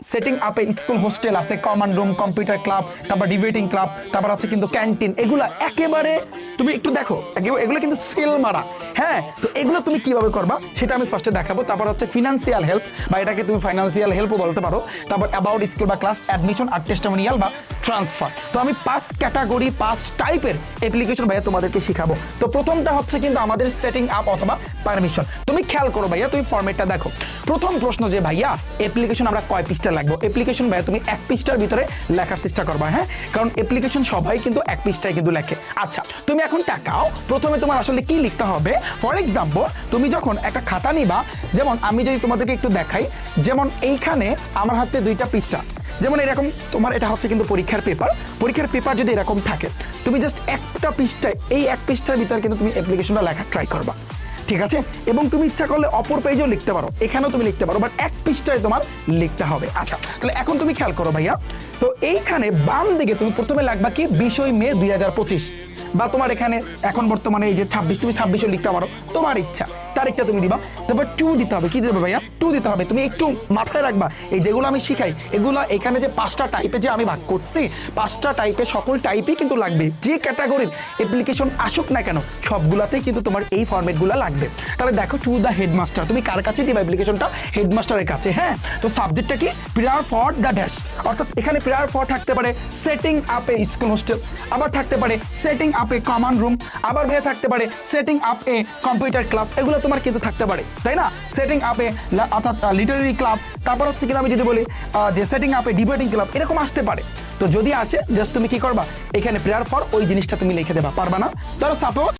Setting আপে school hostel আছে, common room, computer club, তারপর ডিবেটিং ক্লাব, তারপর আছে কিন্তু ক্যান্টিন। এগুলা একেবারে তুমি একটু দেখো, এগুলো কিন্তু সেল মারা। হ্যাঁ, তো এগুলো তুমি কিভাবে করবা সেটা আমি ফার্স্টে দেখাবো। তারপর হচ্ছে ফিনান্সিয়াল হেল্প, বা এটাকে তুমি ফাইন্যান্সিয়াল হেল্পও বলতে পারো। তারপর অ্যাবাউট স্কুল বা ক্লাস, অ্যাডমিশন আর টেস্টিমোনিয়াল বা ট্রান্সফার। তো আমি 5 ক্যাটাগরি 5 টাইপের অ্যাপ্লিকেশন ভাইয়া তোমাদেরকে শিখাবো। তো প্রথমটা হচ্ছে কিন্তু আমাদের সেটিং আপ অথবা পারমিশন। তুমি খেয়াল করো ভাইয়া, তুমি ফরম্যাটটা দেখো। প্রথম প্রশ্ন যে ভাইয়া অ্যাপ্লিকেশন আমরা কয় পৃষ্ঠা লাগবো? অ্যাপ্লিকেশন ভাইয়া তুমি 1 পৃষ্ঠার ভিতরে লেখার চেষ্টা করবা। হ্যাঁ, কারণ অ্যাপ্লিকেশন সবাই কিন্তু 1 পৃষ্ঠায় কিন্তু লেখে। আচ্ছা, তুমি এখন তাকাও, প্রথমে তোমার আসলে কি লিখতে হবে। ফর এক্সাম্পল, তুমি যখন একটা খাতা নিবা, যেমন আমি যদি তোমাদেরকে একটু দেখাই, যেমন এইখানে আমার হাতে 2টা পৃষ্ঠা, যেমন এরকম তোমার এটা হচ্ছে কিন্তু পরীক্ষার পেপার যদি এরকম থাকে, তুমি জাস্ট একটা পৃষ্ঠায়, এই 1 পৃষ্ঠার ভিতরে কিন্তু তুমি অ্যাপ্লিকেশনটা লেখা ট্রাই করবা। ঠিক আছে, এবং তুমি ইচ্ছা করলে অপর পেজেও লিখতে পারো, এখানেও তুমি লিখতে পারো, বাট 1 পৃষ্ঠায় তোমার লিখতে হবে। আচ্ছা, তাহলে এখন তুমি খেয়াল করো ভাইয়া, তো এইখানে বাম দিকে তুমি প্রথমে লাগবা কি 20 মে 2025, বা তোমার এখানে এখন বর্তমানে এই যে 26, তুমি 26ও লিখতে পারো, তোমার ইচ্ছা, তারিখটা তুমি দিবা। তারপর 2 দিতে হবে। কি দেবে ভাইয়া? 2 দিতে হবে। তুমি একটু মাথায় রাখবা, এই যেগুলো আমি শিখাই এগুলো এখানে যে 5টা টাইপে যে আমি ভাগ করছি, 5টা টাইপে সকল টাইপই কিন্তু লাগবে। যে ক্যাটাগরির অ্যাপ্লিকেশন আসুক না কেন সবগুলাতেই কিন্তু তোমার এই ফরম্যাটগুলো লাগবে। তাহলে দেখো, টু দ্য হেডমাস্টার, তুমি কার কাছে দিবা অ্যাপ্লিকেশনটা? হেডমাস্টারের কাছে। হ্যাঁ, তো সাবজেক্টটা কি? প্রেয়ার ফর দ্য ড্যাশ, অর্থাৎ এখানে প্রেয়ার ফর থাকতে পারে সেটিং আপ এ স্কুল হোস্টেল, আবার থাকতে পারে setting up a common room, আবার ভাইয়া থাকতে পারে setting up a computer club. এগুলো তোমার কিন্তু থাকতে পারে, তাই না? সেটিং আপ এ অর্থাৎ লিটারেরি ক্লাব, তারপর হচ্ছে কিনা আমি যদি বলি যে setting up a debating club, এরকম আসতে পারে। তো যদি আসে, জাস্ট তুমি কি করবা, এখানে প্রেয়ার ফর ওই জিনিসটা তুমি লিখে দেবা। পারবা না? ধরো সাপোজ